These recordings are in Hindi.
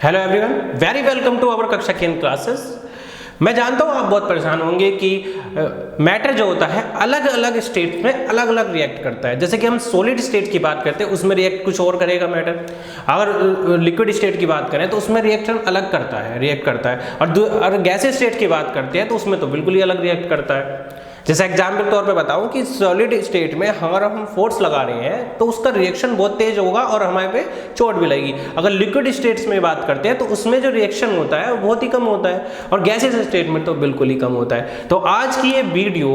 Hello everyone, very welcome to our कक्षा केन क्लासेस। मैं जानता हूँ आप बहुत परेशान होंगे कि मैटर जो होता है अलग अलग स्टेट में अलग अलग रिएक्ट करता है। जैसे कि हम सॉलिड स्टेट की बात करते हैं उसमें रिएक्ट कुछ और करेगा मैटर, अगर लिक्विड स्टेट की बात करें तो उसमें रिएक्शन अलग करता है, रिएक्ट करता है। और अगर गैसीय स्टेट की बात करते हैं तो उसमें तो बिल्कुल ही अलग रिएक्ट करता है। जैसे एग्जाम्पल के तौर पे बताऊं कि सॉलिड स्टेट में अगर हम फोर्स लगा रहे हैं तो उसका रिएक्शन बहुत तेज होगा और हमारे पे चोट भी लगेगी। अगर लिक्विड स्टेट्स में बात करते हैं तो उसमें जो रिएक्शन होता है वो बहुत ही कम होता है और गैसियस स्टेट में तो बिल्कुल ही कम होता है। तो आज की ये वीडियो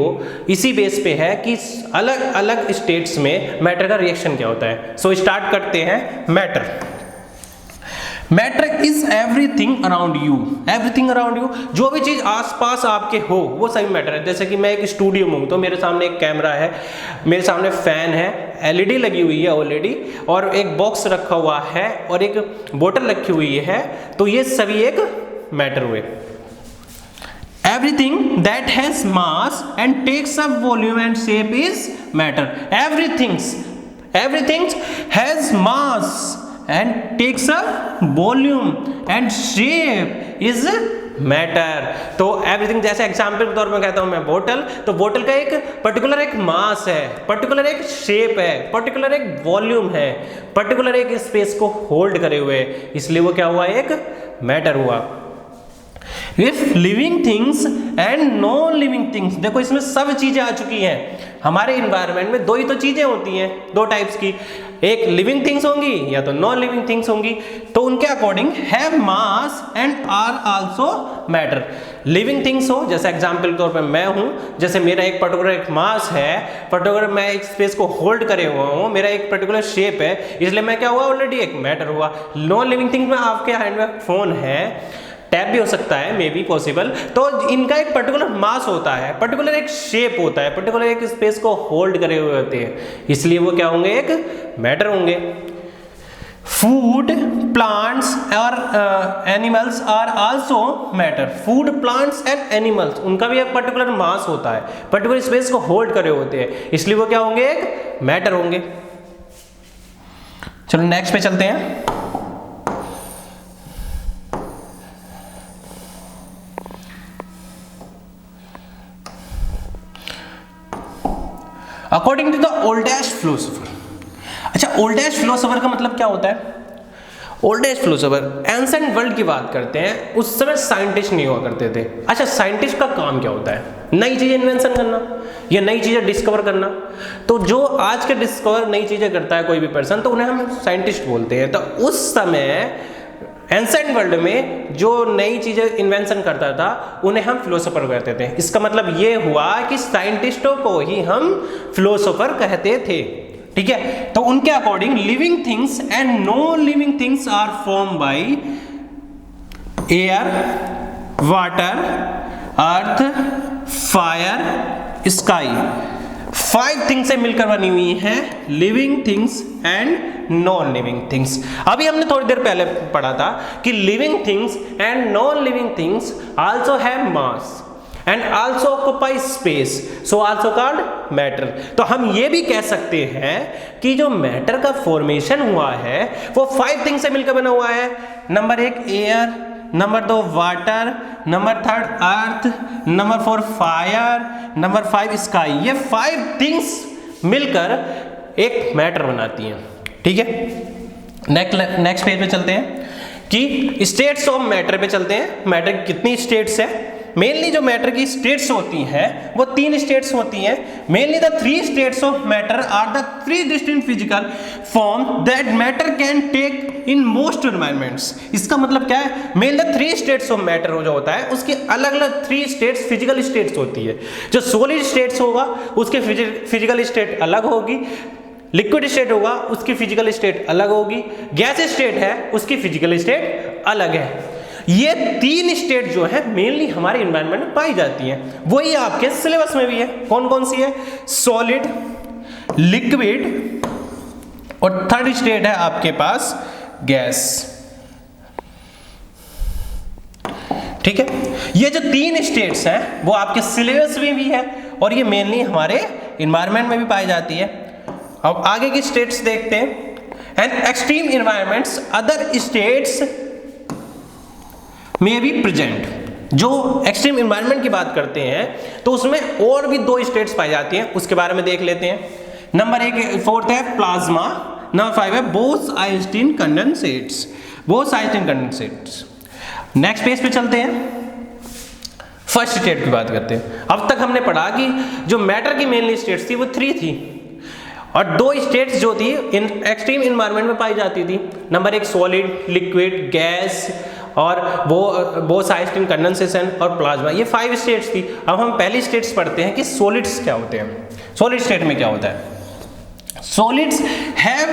इसी बेस पे है कि अलग अलग स्टेट्स में मैटर का रिएक्शन क्या होता है। सो स्टार्ट करते हैं। Matter is everything around you. Everything around you, जो भी चीज आसपास आपके हो वो सभी मैटर है। जैसे कि मैं एक स्टूडियो में हूँ तो मेरे सामने एक कैमरा है, मेरे सामने फैन है, एलईडी लगी हुई है ऑलरेडी, और एक बॉक्स रखा हुआ है और एक बोतल रखी हुई है, तो ये सभी एक मैटर हुए। Everything that has mass and takes up volume and shape is matter. Everything has mass and takes up volume and shape is matter. तो एवरीथिंग, जैसे एग्जाम्पल के तौर पर कहता हूं मैं बोतल, तो बोतल का एक पर्टिकुलर एक मास है, पर्टिकुलर एक शेप है, पर्टिकुलर एक वॉल्यूम है, पर्टिकुलर एक स्पेस को होल्ड करे हुए, इसलिए वो क्या हुआ, एक मैटर हुआ। If living things and non living things, देखो इसमें सब चीजें आ चुकी हैं। हमारे इन्वायरमेंट में दो ही तो चीजें होती हैं, दो टाइप्स की, एक लिविंग थिंग्स होंगी या तो नॉन लिविंग थिंग्स होंगी। तो उनके according have mass and are also matter. Living things हो, जैसे एग्जांपल के तौर पे मैं हूं, जैसे मेरा एक पर्टिकुलर एक मास है, पर्टिकुलर मैं एक स्पेस को होल्ड करे हुआ हूं, मेरा एक पर्टिकुलर शेप है, इसलिए मैं क्या हुआ, ऑलरेडी एक मैटर हुआ। नॉन लिविंग थिंग्स में आपके हैंड में फोन है, टैब भी हो सकता है, मे बी पॉसिबल, तो इनका एक पर्टिकुलर मास होता है, पर्टिकुलर एक शेप होता है, पर्टिकुलर एक स्पेस को होल्ड करे हुए होते हैं, इसलिए वो क्या होंगे, एक मैटर होंगे। फूड, प्लांट्स और animals are also matter. Food, plants and animals, उनका भी एक पर्टिकुलर मास होता है, पर्टिकुलर स्पेस को होल्ड करे होते हैं, इसलिए वो क्या होंगे, एक मैटर होंगे। चलो नेक्स्ट पे चलते हैं। According to the oldest philosopher. अच्छा, ओल्डेस्ट फिलोसोफर का मतलब क्या होता है? ओल्डेस्ट फिलोसोफर, एंसेंट वर्ल्ड की बात करते हैं, उस समय साइंटिस्ट नहीं हुआ करते थे। अच्छा, साइंटिस्ट का काम क्या होता है? नई चीजें इन्वेंशन करना या नई चीजें डिस्कवर करना। तो जो आज के डिस्कवर नई चीजें करता है कोई भी पर्सन, तो उन्हें हम साइंटिस्ट बोलते हैं। तो उस समय एंसेंट वर्ल्ड में जो नई चीजें इन्वेंशन करता था उन्हें हम फिलोसोफर कहते थे। इसका मतलब ये हुआ कि साइंटिस्टों को ही हम फिलोसोफर कहते थे, ठीक है। तो उनके according living things and non living things are form by air, water, earth, fire, sky. 5 things से मिलकर बनी हुई है living things and non living things. अभी हमने थोड़ी देर पहले पढ़ा था कि living things and non living things also have mass and also occupy space, so also called matter. तो हम ये भी कह सकते हैं कि जो मैटर का फॉर्मेशन हुआ है वो 5 थिंग्स से मिलकर बना हुआ है। Number 1 air, number 2 water, number 3 अर्थ, नंबर 4 फायर, नंबर 5 स्काई। ये 5 थिंग्स मिलकर एक मैटर बनाती हैं, ठीक है। नेक्स्ट पेज पे चलते हैं कि स्टेट्स ऑफ मैटर पे चलते हैं। मैटर की कितनी स्टेट्स है? मेनली जो मैटर की स्टेट्स होती हैं वो 3 स्टेट्स होती हैं। Mainly the 3 states of matter are the 3 distinct physical form that matter can take in most environments. इसका मतलब क्या है? Mainly the 3 states of matter जो होता है उसकी अलग अलग 3 स्टेट्स फिजिकल स्टेट्स होती है। जो सॉलिड स्टेट्स होगा उसके फिजिकल स्टेट अलग होगी, लिक्विड स्टेट होगा उसकी फिजिकल स्टेट अलग होगी, गैस स्टेट है उसकी फिजिकल स्टेट अलग है। ये 3 स्टेट जो है मेनली हमारे एनवायरनमेंट में पाई जाती हैं, वही आपके सिलेबस में भी है। कौन कौन सी है? सॉलिड, लिक्विड और 3rd स्टेट है आपके पास गैस, ठीक है। ये जो 3 स्टेट्स हैं वो आपके सिलेबस में भी है और ये मेनली हमारे एनवायरनमेंट में भी पाई जाती है। अब आगे की स्टेट्स देखते हैं। And extreme environments other states may be present. जो एक्सट्रीम इन्वायरमेंट की बात करते हैं तो उसमें और भी 2 स्टेट्स पाई जाती हैं, उसके बारे में देख लेते हैं। नंबर 1 4th है प्लाज्मा, नंबर 5 है बोस-आइंस्टीन कंडेंसेट्स, बोस-आइंस्टीन कंडेंसेट्स। नेक्स्ट पेज पे चलते हैं, फर्स्ट स्टेट की बात करते हैं। अब तक हमने पढ़ा कि जो मैटर की मेनली स्टेट्स थी वो 3 थी और 2 स्टेट्स जो थी इन एक्सट्रीम इन्वायरमेंट में पाई जाती थी। नंबर 1 सॉलिड, लिक्विड, गैस और बोस-आइंस्टीन कंडेंसेशन और प्लाज्मा, ये 5 स्टेट्स थी। अब हम पहली स्टेट्स पढ़ते हैं कि सॉलिड्स क्या होते हैं। सॉलिड स्टेट में क्या होता है? Solids have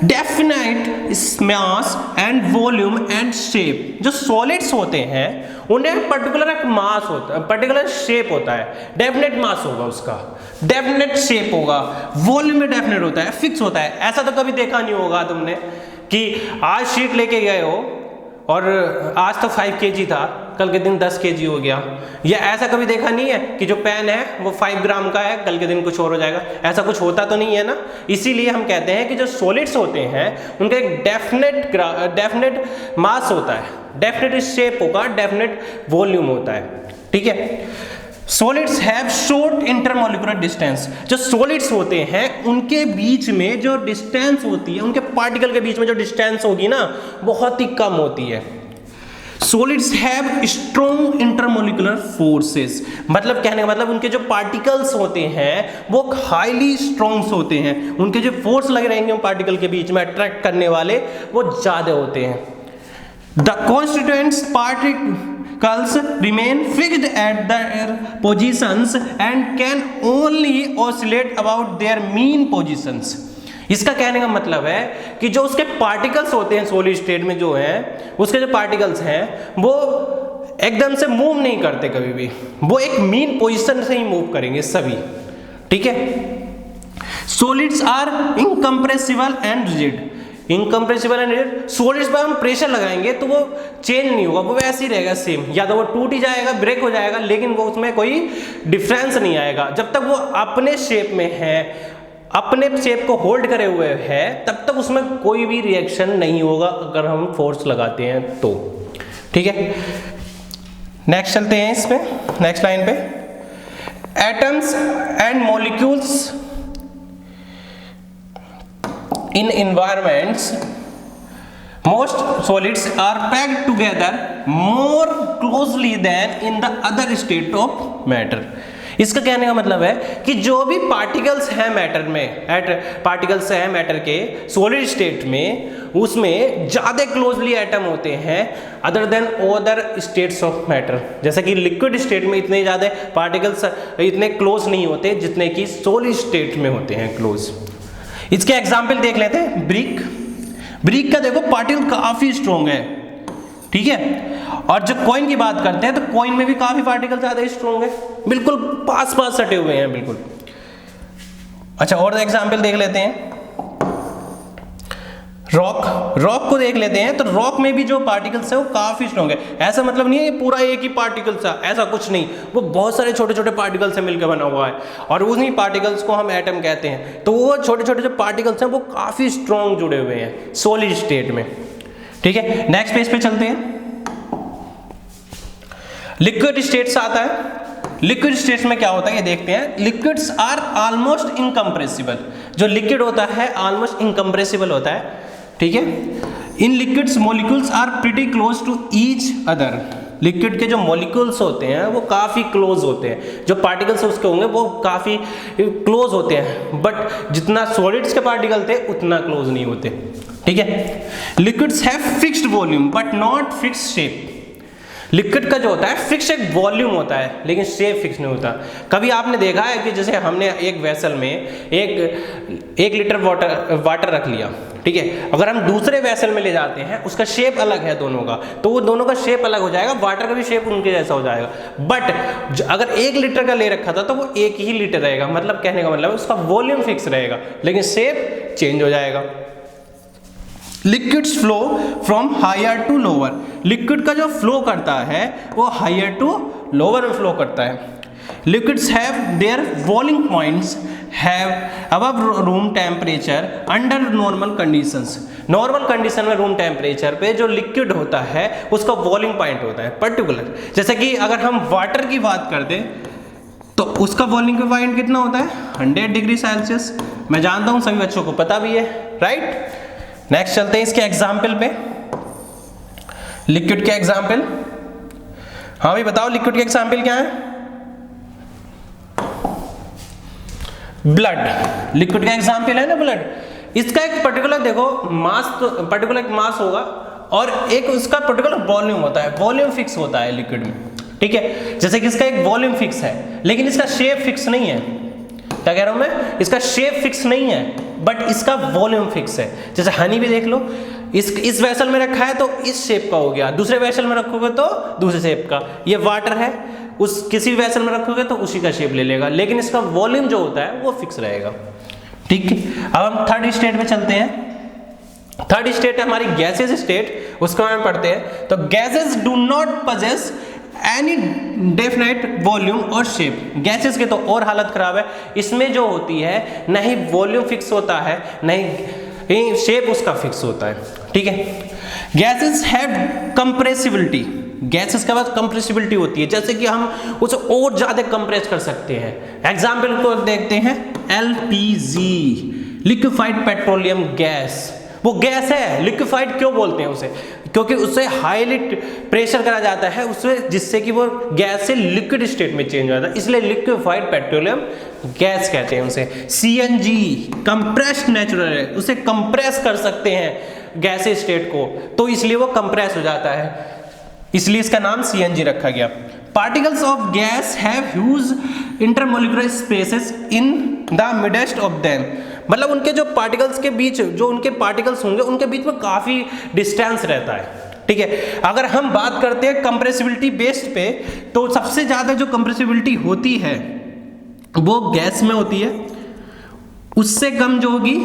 definite mass and volume and shape. जो सॉलिड्स होते हैं उन्हें पर्टिकुलर एक मास होता है, पर्टिकुलर शेप होता है, डेफिनेट मास होगा उसका, डेफिनेट शेप होगा, वॉल्यूम में डेफिनेट होता है, फिक्स होता है। ऐसा तो कभी देखा नहीं होगा तुमने कि आज शीट लेके गए हो और आज तो 5 kg था, कल के दिन 10 kg हो गया। या ऐसा कभी देखा नहीं है कि जो पेन है वो 5 ग्राम का है, कल के दिन कुछ और हो जाएगा। ऐसा कुछ होता तो नहीं है ना। इसीलिए हम कहते हैं कि जो सॉलिड्स होते हैं उनका एक डेफिनेट मास होता है, डेफिनेट शेप होगा, डेफिनेट वॉल्यूम होता है। ठीक है। Solids have short intermolecular distance. जो सॉलिड्स होते हैं उनके बीच में जो डिस्टेंस होती है, उनके पार्टिकल के बीच में जो डिस्टेंस होगी ना, बहुत ही कम होती है। Solids have strong intermolecular forces, मतलब कहने का मतलब उनके जो पार्टिकल्स होते हैं वो हाईली स्ट्रॉन्ग होते हैं, उनके जो फोर्स लगे रहेंगे पार्टिकल के बीच में अट्रैक्ट करने वाले वो ज्यादा होते हैं। The constituents particles remain fixed at their positions and can only oscillate about their mean positions। इसका कहने का मतलब है कि जो उसके पार्टिकल्स होते हैं सॉलिड स्टेट में जो हैं, उसके जो पार्टिकल्स हैं वो एकदम से मूव नहीं करते कभी भी, वो एक मीन पोजीशन से ही मूव करेंगे सभी। ठीक है। Solids are incompressible and rigid. Incompressible and rigid, solids पर हम प्रेशर लगाएंगे तो वो चेंज नहीं होगा, वो वैसे ही रहेगा सेम। या तो वो टूट ही जाएगा, ब्रेक हो जाएगा, लेकिन वो उसमें कोई डिफरेंस नहीं आएगा। जब तक वो अपने शेप में है, अपने शेप को होल्ड करे हुए है, तब तक उसमें कोई भी रिएक्शन नहीं होगा अगर हम फोर्स लगाते हैं तो। ठीक है। नेक्स्ट चलते हैं इस पे, नेक्स्ट लाइन पे। Atoms and molecules in environments, most solids are packed together more closely than in the other state of matter। इसका कहने का मतलब है कि जो भी पार्टिकल्स हैं मैटर में, पार्टिकल्स हैं मैटर के सॉलिड स्टेट में, उसमें ज़्यादा क्लोजली एटम होते हैं other than other states of matter. जैसे कि लिक्विड स्टेट में इतने ज़्यादा पार्टिकल्स इतने क्लोज नहीं होते जितने कि सॉलिड स्टेट में होते हैं क्लोज। इसके एग्जाम्पल देख लेते हैं। ब्रिक का देखो पार्टिकल काफी स्ट्रॉन्ग है। ठीक है। और जब कॉइन की बात करते हैं तो कॉइन में भी काफी पार्टिकल ज्यादा स्ट्रॉन्ग है, बिल्कुल पास सटे हुए हैं बिल्कुल। अच्छा, और एग्जाम्पल देख लेते हैं। रॉक को देख लेते हैं तो रॉक में भी जो पार्टिकल्स है वो काफी स्ट्रॉन्ग है। ऐसा मतलब नहीं है ये पूरा एक ही पार्टिकल सा, ऐसा कुछ नहीं, वो बहुत सारे छोटे छोटे पार्टिकल से मिलकर बना हुआ है और उन्हीं पार्टिकल्स को हम एटम कहते हैं। तो वो छोटे छोटे जो पार्टिकल्स हैं वो काफी स्ट्रॉन्ग जुड़े हुए हैं सॉलिड स्टेट में। ठीक है। नेक्स्ट पेज पे चलते हैं। लिक्विड स्टेट्स आता है। लिक्विड स्टेट्स में क्या होता है ये देखते हैं। Liquids are almost incompressible. जो लिक्विड होता है ऑलमोस्ट इनकम्प्रेसिबल होता है। ठीक है। In liquids molecules are pretty close to each other. Liquid के जो मॉलिक्यूल्स होते हैं वो काफ़ी क्लोज होते हैं, जो पार्टिकल्स उसके होंगे वो काफ़ी क्लोज होते हैं, बट जितना सॉलिड्स के पार्टिकल थे उतना क्लोज नहीं होते। ठीक है। Liquids have fixed volume but not fixed shape. Liquid का जो होता है फिक्स एक वॉल्यूम होता है लेकिन शेप फिक्स नहीं होता। कभी आपने देखा है कि जैसे हमने एक वेसल में एक लीटर वाटर रख लिया, ठीक है, अगर हम दूसरे वेसल में ले जाते हैं उसका शेप अलग है दोनों का, तो वो दोनों का शेप अलग हो जाएगा, वाटर का भी शेप उनके जैसा हो जाएगा। बट अगर 1 लीटर का ले रखा था तो वो 1 ही लीटर रहेगा, मतलब कहने का मतलब उसका वॉल्यूम फिक्स रहेगा लेकिन शेप चेंज हो जाएगा। Liquids flow from higher to lower. Liquid का जो फ्लो करता है वो हायर टू लोअर में फ्लो करता है। Liquids have their boiling points have above room temperature under normal conditions. Normal condition में रूम टेम्परेचर पे जो लिक्विड होता है उसका बॉइलिंग पॉइंट होता है पर्टिकुलर। जैसे कि अगर हम वाटर की बात कर दें तो उसका बॉइलिंग पॉइंट कितना होता है 100 डिग्री सेल्सियस। मैं जानता हूं सभी बच्चों को पता भी है, राइट। नेक्स्ट चलते हैं इसके एग्जाम्पल पे, लिक्विड के एग्जाम्पल। हाँ भाई बताओ लिक्विड के एग्जाम्पल क्या है? ब्लड लिक्विड का एग्जाम्पल है ना ब्लड। इसका एक पर्टिकुलर देखो मास, तो पर्टिकुलर एक मास होगा और एक उसका पर्टिकुलर वॉल्यूम होता है, वॉल्यूम फिक्स होता है लिक्विड में, ठीक है। जैसे कि इसका एक वॉल्यूम फिक्स है लेकिन इसका शेप फिक्स नहीं है। क्या कह रहा हूं मैं? इसका शेप फिक्स नहीं है बट इसका वॉल्यूम फिक्स है। जैसे हनी भी देख लो, इस वेसल में रखा है तो इस शेप का हो गया, दूसरे वेसल में रखोगे तो दूसरे शेप का। ये वाटर है, उस किसी वेसल में रखोगे तो उसी का शेप ले लेगा, लेकिन इसका वॉल्यूम जो होता है वो फिक्स रहेगा, ठीक है। अब हम थर्ड स्टेट में चलते हैं। थर्ड स्टेट है हमारी गैसेस स्टेट, उसको हम पढ़ते हैं। तो gases do not possess any definite volume और शेप। गैसेस के तो और हालत खराब है, इसमें जो होती है न ही वॉल्यूम फिक्स होता है न ही शेप उसका फिक्स होता है, ठीक है। गैसेस हैव कंप्रेसिबिलिटी, गैसेस के बाद कंप्रेसिबिलिटी होती है, जैसे कि हम उसे और ज्यादा कंप्रेस कर सकते हैं। एग्जाम्पल को देखते हैं, एलपीजी लिक्विफाइड पेट्रोलियम गैस। वो गैस है, लिक्विफाइड क्यों बोलते हैं उसे? क्योंकि उससे हाईली प्रेशर करा जाता है उससे, जिससे कि वो गैस से लिक्विड स्टेट में चेंज हो जाता है, इसलिए लिक्विफाइड पेट्रोलियम गैस कहते हैं उसे। सीएनजी कंप्रेस्ड नेचुरल है, उसे कंप्रेस कर सकते हैं गैस स्टेट को, तो इसलिए वो कंप्रेस हो जाता है, इसलिए इसका नाम सीएनजी रखा गया। Particles of guys have huge intermolecular spaces in the midst of them. मतलब उनके जो पार्टिकल्स के बीच, जो उनके पार्टिकल्स होंगे उनके बीच में काफी डिस्टेंस रहता है, ठीक है। अगर हम बात करते हैं कंप्रेसिबिलिटी बेस्ड पे, तो सबसे ज्यादा जो कंप्रेसिबिलिटी होती है वो गैस में होती है, उससे कम जो होगी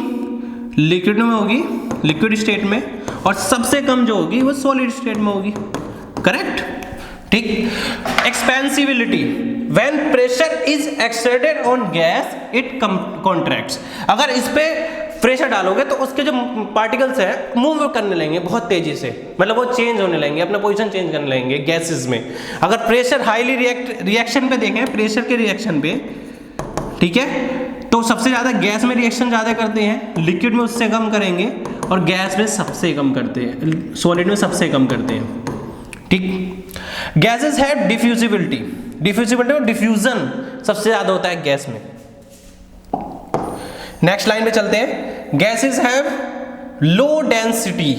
लिक्विड में होगी, लिक्विड स्टेट में, और सबसे कम जो होगी वो सॉलिड स्टेट में होगी, करेक्ट, ठीक। Expansibility, when pressure is exerted on gas it contracts. अगर इस पे प्रेशर डालोगे तो उसके जो पार्टिकल्स हैं मूव करने लगेंगे बहुत तेजी से, मतलब वो चेंज होने लगेंगे, अपना पोजीशन चेंज करने लगेंगे गैसेस में। अगर प्रेशर हाईली रिएक्शन पे देखें, प्रेशर के रिएक्शन पे, ठीक है, तो सबसे ज्यादा गैस में रिएक्शन ज्यादा करते हैं, लिक्विड में उससे कम करेंगे, और गैस में सबसे कम करते हैं, सॉलिड में सबसे कम करते हैं, ठीक। गैसेस हैव डिफ्यूजिबिलिटी, डिफ्यूजिबिलिटी और डिफ्यूजन सबसे ज्यादा होता है गैस में। नेक्स्ट लाइन पे चलते हैं। Gases have low density,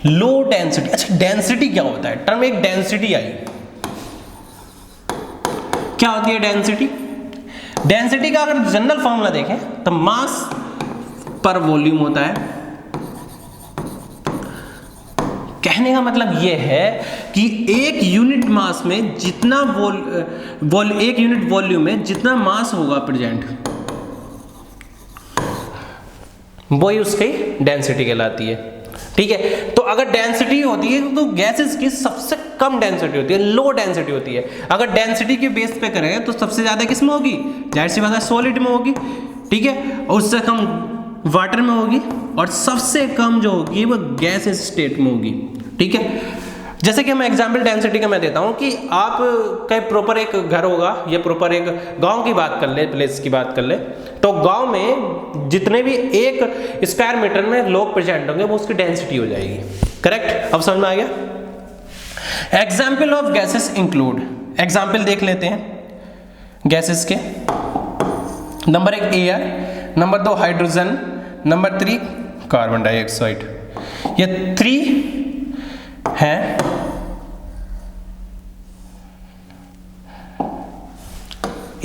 low density. अच्छा, डेंसिटी क्या होता है? टर्म एक डेंसिटी आई, क्या होती है डेंसिटी? डेंसिटी का अगर जनरल फॉर्मूला देखें तो मास पर वॉल्यूम होता है। कहने का मतलब यह है कि एक यूनिट मास में जितना एक यूनिट वॉल्यूम में जितना मास होगा प्रेजेंट, वही उसकी डेंसिटी कहलाती है, ठीक है। तो अगर डेंसिटी होती है तो गैसेस की सबसे कम डेंसिटी होती है, लो डेंसिटी होती है। अगर डेंसिटी के बेस पे करें तो सबसे ज्यादा किस में होगी? जाहिर सी बात है सॉलिड में होगी, ठीक है, और उससे कम वाटर में होगी, और सबसे कम जो होगी वो गैस स्टेट में होगी, ठीक है। जैसे कि मैं एग्जाम्पल डेंसिटी का मैं देता हूं कि आप का प्रॉपर एक घर होगा या प्रॉपर एक गांव की बात कर ले, प्लेस की बात कर ले, तो गांव में जितने भी एक स्क्वायर मीटर में लोग प्रेजेंट होंगे वो उसकी डेंसिटी हो जाएगी, करेक्ट। अब समझ में आ गया? Example of gases include, example देख लेते हैं गैसेस के। Number 1 air, number 2 hydrogen, number 3 carbon dioxide. ये 3 है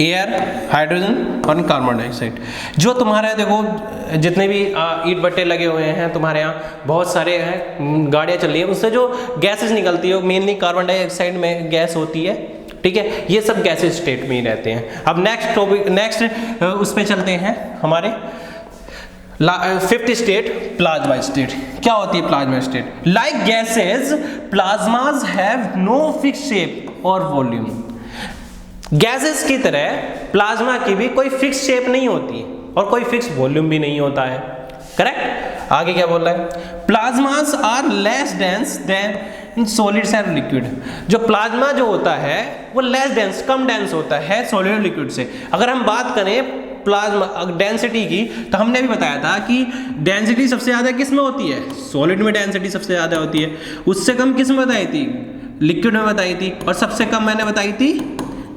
एयर, हाइड्रोजन और कार्बन डाइऑक्साइड। जो तुम्हारे देखो जितने भी ईट भट्टे लगे हुए हैं तुम्हारे यहाँ, बहुत सारे हैं, गाड़ियाँ चल रही है, उससे जो गैसेस निकलती है मेनली कार्बन डाइऑक्साइड में गैस होती है, ठीक है। ये सब गैसेस स्टेट में ही रहते हैं। अब नेक्स्ट टॉपिक, नेक्स्ट उस पे चलते हैं हमारे 5th स्टेट, प्लाज्मा स्टेट। क्या होती है plasma state? Like gases plasmas have no fix shape और वॉल्यूम। गैसेस की तरह प्लाज्मा की भी कोई फिक्स शेप नहीं होती और कोई फिक्स वॉल्यूम भी नहीं होता है। करेक्ट। आगे क्या बोल रहा है, plasmas are less dense than solids and liquid. जो प्लाज्मा जो होता है वो लेस डेंस, कम डेंस होता है सॉलिड लिक्विड से। अगर हम बात करें प्लाज्मा डेंसिटी की, तो हमने भी बताया था कि डेंसिटी सबसे ज़्यादा किस में होती है, सॉलिड में डेंसिटी सबसे ज़्यादा होती है। उससे कम किस में बताई थी, लिक्विड में बताई थी, और सबसे कम मैंने बताई थी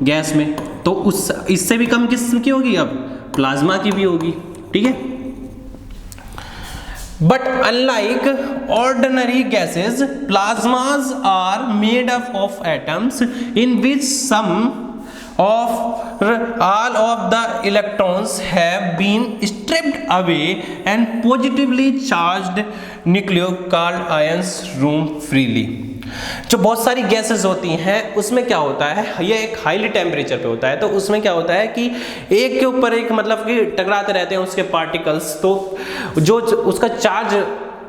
गैस में। तो उस इससे भी कम किस की होगी, अब प्लाज्मा की भी होगी। ठीक है। But unlike ordinary gases, plasmas are made up of atoms in which some or all of the electrons have been stripped away and positively charged nuclei called ions roam freely. जो बहुत सारी गैसेस होती हैं उसमें क्या होता है, ये एक हाईली टेम्परेचर पे होता है, तो उसमें क्या होता है कि एक के ऊपर एक मतलब कि टकराते रहते हैं उसके पार्टिकल्स, तो जो उसका चार्ज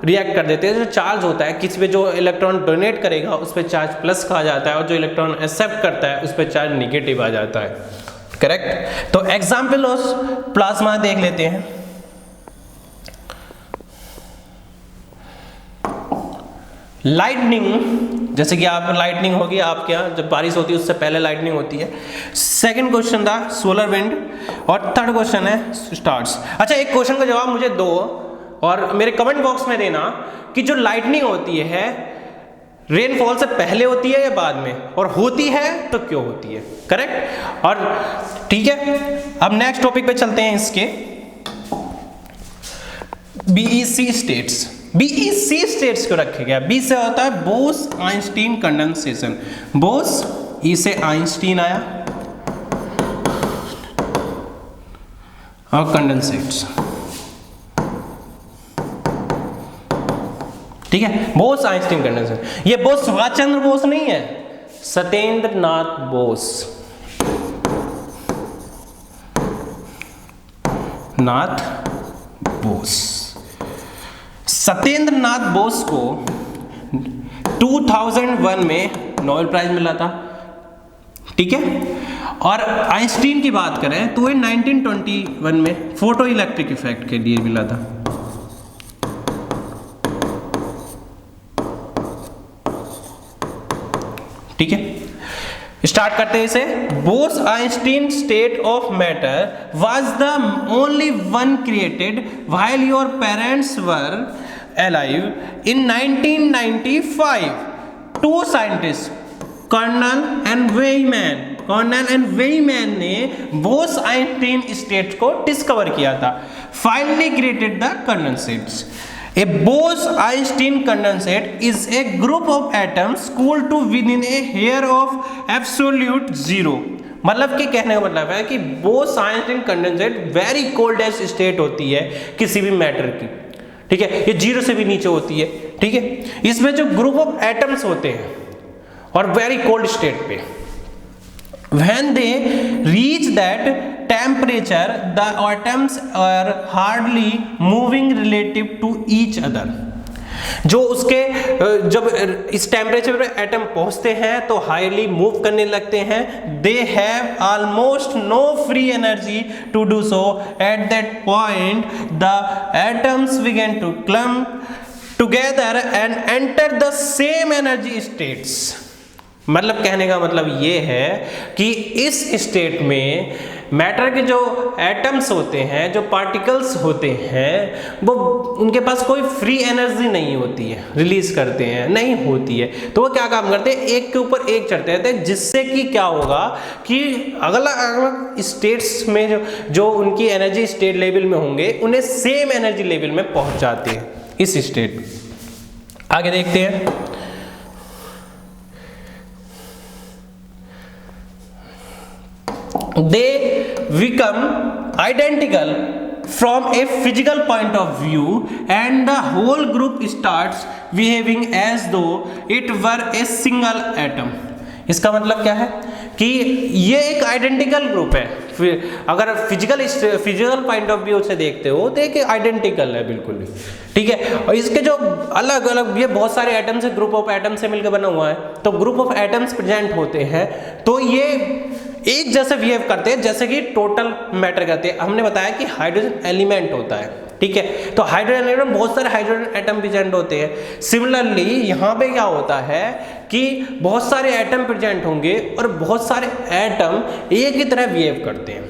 रिएक्ट कर देते हैं। जो चार्ज होता है किसी पे, जो इलेक्ट्रॉन डोनेट करेगा उस पर चार्ज प्लस का आ जाता है, और जो इलेक्ट्रॉन एक्सेप्ट करता है उस पर चार्ज निगेटिव आ जाता है। करेक्ट। तो एग्जाम्पल ऑफ प्लाज्मा देख लेते हैं। लाइटनिंग, जैसे कि आप लाइटनिंग होगी आपके यहाँ जब बारिश होती है उससे पहले लाइटनिंग होती है। सेकंड क्वेश्चन था सोलर विंड, और थर्ड क्वेश्चन है स्टार्स। अच्छा, एक क्वेश्चन का जवाब मुझे दो और मेरे कमेंट बॉक्स में देना कि जो लाइटनिंग होती है रेनफॉल से पहले होती है या बाद में, और होती है तो क्यों होती है। करेक्ट। और ठीक है, अब नेक्स्ट टॉपिक पे चलते हैं इसके बीईसी स्टेट्स। बीईसी स्टेट्स को रखे गया, बी से होता है बोस आइंस्टीन कंडेंसेशन। बोस, ई से आइंस्टीन आया, और कंडेंसेट्स। ठीक है, बोस आइंस्टीन कंडेंसेशन। ये बोस सुभाष चंद्र बोस नहीं है, सत्येंद्र नाथ बोस। नाथ बोस, सत्येंद्र नाथ बोस को 2001 में नोबेल प्राइज मिला था। ठीक है। और आइंस्टीन की बात करें तो ये 1921 में फोटो इलेक्ट्रिक इफेक्ट के लिए मिला था। ठीक है, स्टार्ट करते हैं इसे। Bose Einstein state of matter was the only one created while your parents were alive in 1995। Two scientist Cornell and Wieman ने बोस आइंस्टीन स्टेट को डिस्कवर किया था। Finally created the condensates. A Bose-Einstein condensate is a group of atoms cooled to within a hair of absolute zero। मतलब कि कहने का मतलब है कि Bose-Einstein condensate very coldest state होती है किसी भी मैटर की। ठीक है, ये जीरो से भी नीचे होती है। ठीक है, इसमें जो ग्रुप ऑफ एटम्स होते हैं और वेरी कोल्ड स्टेट पे, when they reach that temperature the atoms are hardly moving relative to each other। जो उसके जब इस टेम्परेचर पे एटम पहुंचते हैं तो हाईली मूव करने लगते हैं। They have almost no free energy to do so. At that point the atoms began to clump together and enter the same energy states. मतलब कहने का मतलब ये है कि इस स्टेट में मैटर के जो एटम्स होते हैं, जो पार्टिकल्स होते हैं, वो उनके पास कोई फ्री एनर्जी नहीं होती है, रिलीज करते हैं नहीं होती है। तो वो क्या काम करते हैं, एक के ऊपर एक चढ़ते रहते हैं, जिससे कि क्या होगा कि अलग-अलग स्टेट्स में जो उनकी एनर्जी स्टेट लेवल में होंगे उन्हें सेम एनर्जी लेवल में पहुंच जाते हैं इस स्टेट। आगे देखते हैं। They become identical from a physical point of view and the whole group starts behaving as though it were a single atom। इसका मतलब क्या है कि ये एक आइडेंटिकल ग्रुप है। अगर फिजिकल पॉइंट ऑफ व्यू से देखते हो तो एक आइडेंटिकल है बिल्कुल भी। ठीक है, और इसके जो अलग अलग ये बहुत सारे एटम्स है, ग्रुप ऑफ एटम्स से मिलकर बना हुआ है, तो ग्रुप ऑफ एटम्स प्रेजेंट होते हैं तो ये एक जैसे बिहेव करते हैं जैसे कि टोटल मैटर करते हैं। हमने बताया कि हाइड्रोजन एलिमेंट होता है, ठीक है, तो हाइड्रोजन एलिमेंट में बहुत सारे हाइड्रोजन एटम प्रेजेंट होते हैं। सिमिलरली यहाँ पे क्या होता है कि बहुत सारे एटम प्रेजेंट होंगे और बहुत सारे एटम एक ही तरह बिहेव करते हैं,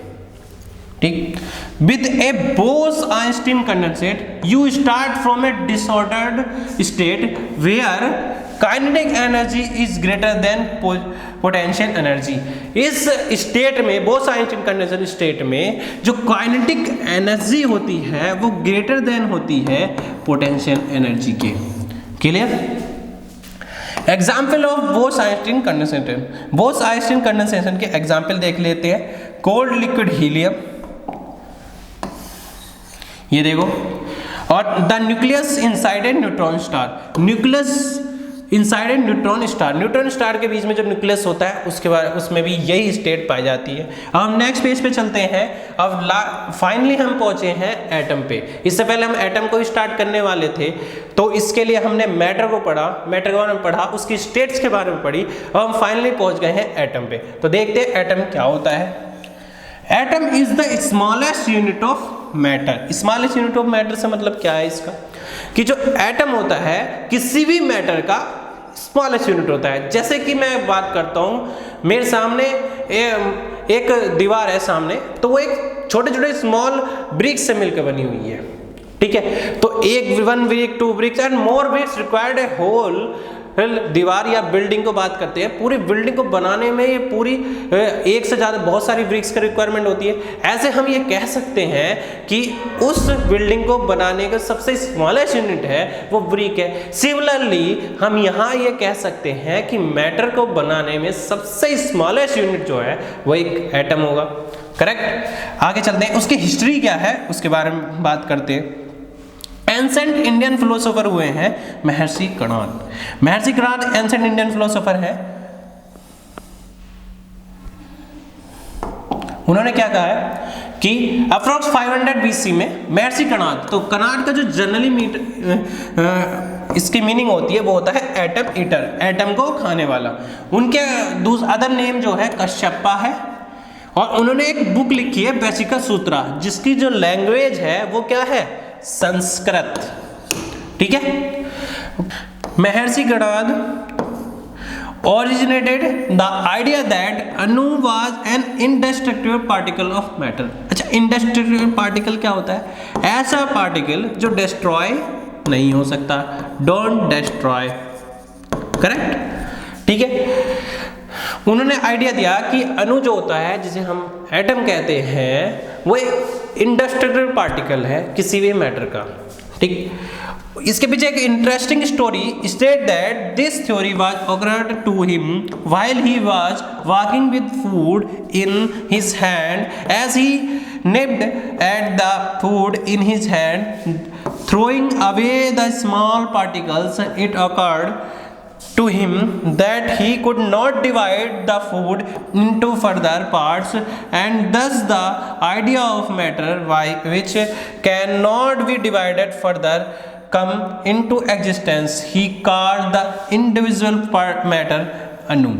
ठीक। With a Bose Einstein condensate you start from a disordered state where kinetic energy is greater than potential energy. इस स्टेट में, बोस-आइंस्टीन कंडेंसेट स्टेट में जो काइनेटिक एनर्जी होती है वो ग्रेटर देन होती है पोटेंशियल एनर्जी के। Clear? Example of Bose-Einstein condensation. Bose-Einstein condensation के एग्जाम्पल देख लेते हैं। कोल्ड लिक्विड हीलियम, ये देखो, और the nucleus inside a neutron star. Nucleus inside a neutron star, neutron star के बीच में जो न्यूक्लियस होता है उसके बाद उसमें भी यही स्टेट पाई जाती है। अब हम नेक्स्ट पेज पे चलते हैं। अब फाइनली हम पहुंचे हैं एटम पे। इससे पहले हम एटम को स्टार्ट करने वाले थे, तो इसके लिए हमने मैटर को पढ़ा, मैटर के बारे में पढ़ा, उसकी स्टेट्स के बारे में पढ़ी। अब हम फाइनली पहुंच गए हैं एटम पे। तो देखते हैं एटम क्या होता है। Atom is the smallest unit of matter. Smallest unit of matter से मतलब क्या है इसका, कि जो एटम होता है किसी भी मैटर का स्मॉलेस्ट यूनिट होता है। जैसे कि मैं बात करता हूँ, मेरे सामने एक दीवार है सामने, तो वो एक छोटे छोटे स्मॉल ब्रिक्स से मिलकर बनी हुई है, ठीक है। तो एक 1 brick, 2 bricks and more bricks required a whole दीवार या बिल्डिंग को बात करते हैं। पूरी बिल्डिंग को बनाने में ये पूरी एक से ज़्यादा बहुत सारी ब्रिक्स की रिक्वायरमेंट होती है। ऐसे हम ये कह सकते हैं कि उस बिल्डिंग को बनाने का सबसे स्मॉलेस्ट यूनिट है वो ब्रिक है। सिमिलरली हम यहाँ ये कह सकते हैं कि मैटर को बनाने में सबसे स्मॉलेस्ट यूनिट जो है वो एक एटम होगा। करेक्ट? आगे चलते हैं, उसकी हिस्ट्री क्या है उसके बारे में बात करते हैं। एंसेंट इंडियन फिलोसोफर हुए हैं महर्षि कणाद। महर्षि कणाद एंसेंट इंडियन फिलोसोफर है। उन्होंने क्या कहा है कि अप्रोक्स 500 BC में महर्षि कणाद, तो कणाद का जो जनरली इसकी मीनिंग होती है वो होता है एटम ईटर, एटम को खाने वाला। उनके अदर नेम जो है कश्यपा है, और उन्होंने एक बुक लिखी है वैशिका सूत्रा, जिसकी जो लैंग्वेज है वो क्या है, संस्कृत, ठीक है। महर्षि Kanada originated the idea that अणु was an indestructible particle of matter। अच्छा, indestructible particle क्या होता है? ऐसा पार्टिकल जो डिस्ट्रॉय नहीं हो सकता, डोंट डिस्ट्रॉय। करेक्ट? ठीक है। उन्होंने आइडिया दिया कि अणु जो होता है, जिसे हम एटम कहते हैं, वो एक इंडेस्ट्रक्टिबल पार्टिकल है किसी भी मैटर का, ठीक। इसके पीछे एक interesting story state that this theory was occurred to him while he was walking with food in his hand। as he nipped at the food in his hand, throwing away the small particles, it occurred to him that he could not divide the food into further parts, and thus the idea of matter which cannot be divided further come into existence। he called the individual part matter अणु।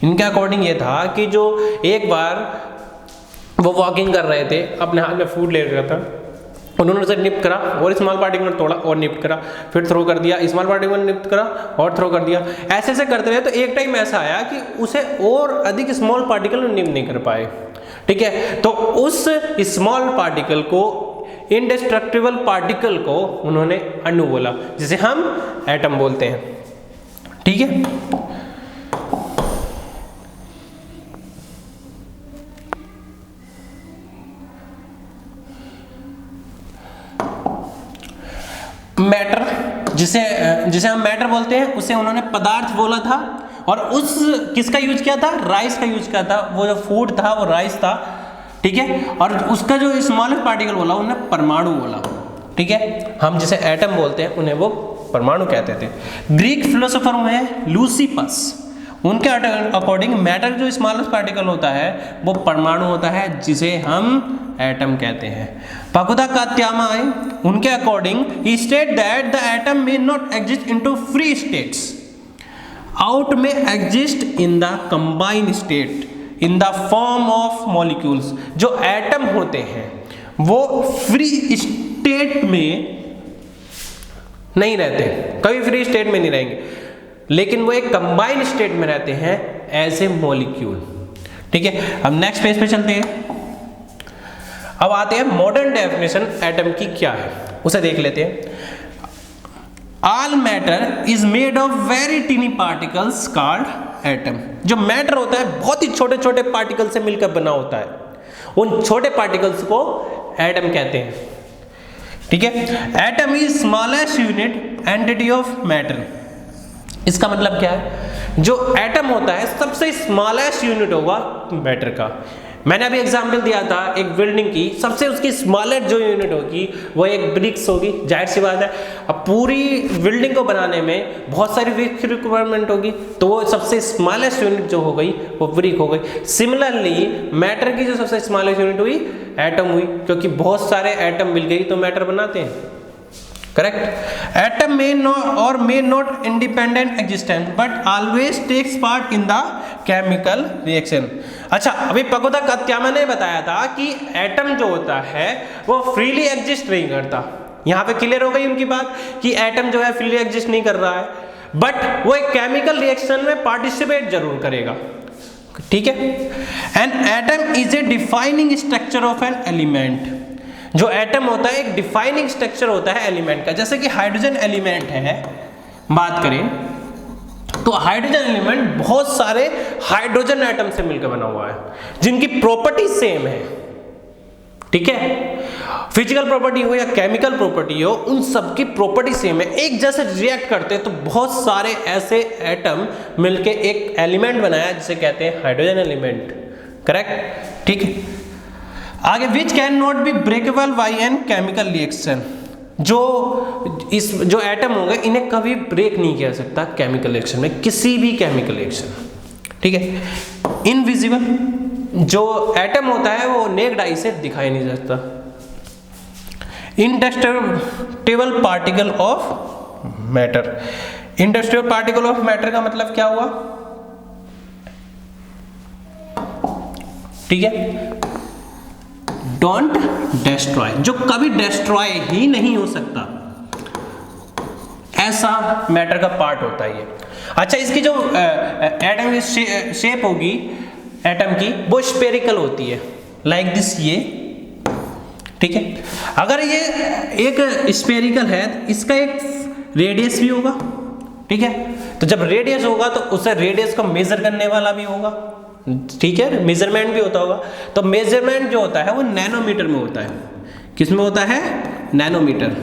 इनके अकॉर्डिंग ये था कि जो एक बार वो वॉकिंग कर रहे थे, अपने हाथ में फूड ले रहा था, उन्होंने उसे निप करा और स्मॉल पार्टिकल में तोड़ा और निप करा, फिर थ्रो कर दिया, स्मॉल पार्टिकल में निप करा और थ्रो कर दिया। ऐसे ऐसे करते रहे तो एक टाइम ऐसा आया कि उसे और अधिक स्मॉल पार्टिकल में निप नहीं कर पाए, ठीक है। तो उस स्मॉल पार्टिकल को, इंडेस्ट्रक्टिबल पार्टिकल को उन्होंने अणु बोला, जिसे हम एटम बोलते हैं, ठीक है। मैटर, जिसे हम मैटर बोलते हैं, उसे उन्होंने पदार्थ बोला था। और उस किसका यूज किया था? राइस का यूज किया था। वो जो फूड था वो राइस था, ठीक है। और उसका जो स्मॉलेस्ट पार्टिकल बोला उन्होंने परमाणु बोला, ठीक है। हम जिसे एटम बोलते हैं उन्हें वो परमाणु कहते थे। ग्रीक फिलोसोफर हुए हैं लूसिपस। उनके अकॉर्डिंग मैटर जो स्मॉलेस्ट पार्टिकल होता है वो परमाणु होता है, जिसे हम एटम कहते हैं। पकुदा कात्यामाय, उनके according he state that the atom may not exist into free states, but may exist in the combined state. In the form of molecules. जो एटम होते हैं वो फ्री स्टेट में नहीं रहते, कभी फ्री स्टेट में नहीं रहेंगे, लेकिन वो एक कंबाइंड स्टेट में रहते हैं एज ए मॉलिक्यूल। ठीक है, अब नेक्स्ट पेज पे चलते हैं। अब आते हैं मॉडर्न डेफिनेशन एटम की क्या है, उसे देख लेते हैं। All matter is made of very tiny particles called atom. जो मैटर होता है बहुत ही छोटे छोटे पार्टिकल से मिलकर बना होता है, उन छोटे पार्टिकल्स को एटम कहते हैं। ठीक है, atom is smallest unit entity of matter. इसका मतलब क्या है, जो एटम होता है सबसे स्मॉलेस्ट यूनिट होगा मैटर का। मैंने अभी एग्जांपल दिया था एक बिल्डिंग की, सबसे उसकी स्मॉलेस्ट जो यूनिट होगी वो एक ब्रिक्स होगी, जाहिर सी बात है। अब पूरी बिल्डिंग को बनाने में बहुत सारी ब्रिक्स रिक्वायरमेंट होगी, तो वो सबसे स्मॉलेस्ट यूनिट जो हो गई वो ब्रिक हो गई। सिमिलरली मैटर की जो सबसे स्मॉलेस्ट यूनिट हुई एटम हुई, क्योंकि बहुत सारे एटम मिल गई तो मैटर बनाते हैं। Correct. Atom may not independent existence but always takes part in the chemical reaction। अच्छा, अभी पगोदा कत्यामा ने बताया था कि एटम जो होता है वो फ्रीली एग्जिस्ट नहीं करता। यहाँ पे क्लियर हो गई उनकी बात कि एटम जो है फ्रीली एग्जिस्ट नहीं कर रहा है, बट वो एक केमिकल रिएक्शन में पार्टिसिपेट जरूर करेगा। ठीक है। An atom is a defining structure of an element. जो एटम होता है एक डिफाइनिंग स्ट्रक्चर होता है एलिमेंट का। जैसे कि हाइड्रोजन एलिमेंट है, बात करें तो हाइड्रोजन एलिमेंट बहुत सारे हाइड्रोजन एटम से मिलकर बना हुआ है जिनकी प्रॉपर्टी सेम है। ठीक है, फिजिकल प्रॉपर्टी हो या केमिकल प्रॉपर्टी हो, उन सब की प्रॉपर्टी सेम है, एक जैसे रिएक्ट करते हैं। तो बहुत सारे ऐसे एटम मिलके एक एलिमेंट बनाया जिसे कहते हैं हाइड्रोजन एलिमेंट। करेक्ट। ठीक है, आगे which can not be breakable by an chemical reaction. जो एटम होंगे इन्हें कभी ब्रेक नहीं किया सकता केमिकल रिएक्शन में, किसी भी केमिकल रिएक्शन। ठीक है। इनविजिबल, जो एटम होता है वो नेक्ड आई से दिखाई नहीं सकता। Industrial particle of matter. Industrial particle of matter का मतलब क्या हुआ? ठीक है, डोंट डिस्ट्रॉय, जो कभी डिस्ट्रॉय ही नहीं हो सकता, ऐसा मैटर का पार्ट होता है ये। अच्छा, इसकी जो एटम की शेप होगी एटम की वो स्फेरिकल होती है, लाइक दिस ये। ठीक है, अगर ये एक स्फेरिकल है तो इसका एक रेडियस भी होगा। ठीक है, तो जब रेडियस होगा तो उसे रेडियस को मेजर करने वाला भी होगा। ठीक है, मेजरमेंट भी होता होगा। तो मेजरमेंट जो होता है वो नैनोमीटर में होता है। किस में होता है? नैनोमीटर।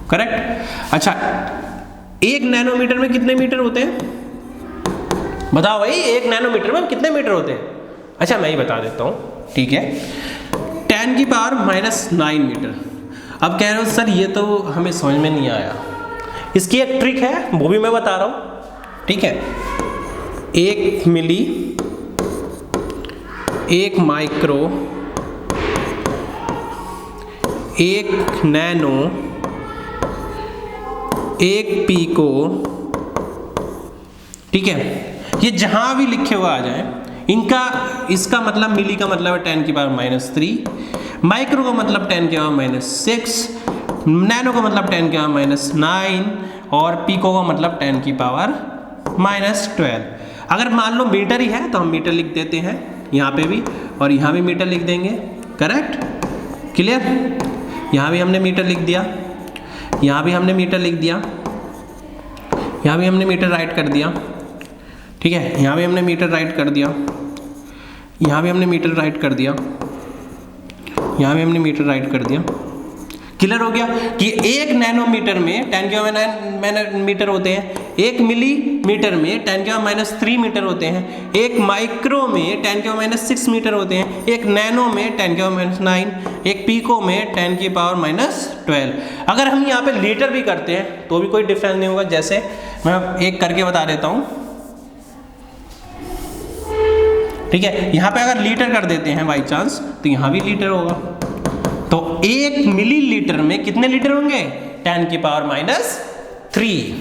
करेक्ट। अच्छा, एक नैनोमीटर में कितने मीटर होते हैं? बताओ भाई, एक नैनोमीटर में कितने मीटर होते हैं? अच्छा, मैं ही बता देता हूं। ठीक है, 10⁻⁹ मीटर। अब कह रहे हो सर ये तो हमें समझ में नहीं आया। इसकी एक ट्रिक है, वो भी मैं बता रहा हूं। ठीक है, 1 मिली, 1 माइक्रो, 1 नैनो, 1 पीको। ठीक है, ये जहां भी लिखे हुए आ जाए इसका मतलब मिली का मतलब है 10⁻⁻3, माइक्रो का मतलब 10⁻⁻6, नैनो का मतलब 10⁻⁻9 और पीको का मतलब 10⁻⁻12। अगर मान लो मीटर ही है तो हम मीटर लिख देते हैं यहाँ पे भी, और यहाँ भी मीटर लिख देंगे। Correct, clear. यहाँ भी हमने मीटर लिख दिया, यहाँ भी हमने मीटर लिख दिया, यहाँ भी हमने मीटर राइट कर दिया। ठीक है, यहाँ भी हमने मीटर राइट कर दिया, यहाँ भी हमने मीटर राइट कर दिया, यहाँ भी हमने मीटर राइट कर दिया। क्लियर हो गया कि 1 नैनोमीटर में 10⁻⁹ मीटर होते हैं, 1 मिलीमीटर में 10⁻⁻3 मीटर होते हैं, 1 माइक्रो में 10⁻⁻6 मीटर होते हैं, 1 नैनो में 10⁻⁹, 1 पीको में 10⁻⁻12। अगर हम यहाँ पे लीटर भी करते हैं तो भी कोई डिफरेंस नहीं होगा। जैसे मैं एक करके बता देता हूँ। ठीक है, यहाँ पे अगर लीटर कर देते हैं बाई चांस तो यहाँ भी लीटर होगा। तो 1 मिलीलीटर में कितने लीटर होंगे? 10⁻⁻3।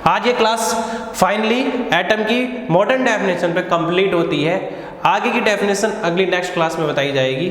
आज ये क्लास फाइनली एटम की मॉडर्न डेफिनेशन पे कंप्लीट होती है। आगे की डेफिनेशन अगली नेक्स्ट क्लास में बताई जाएगी।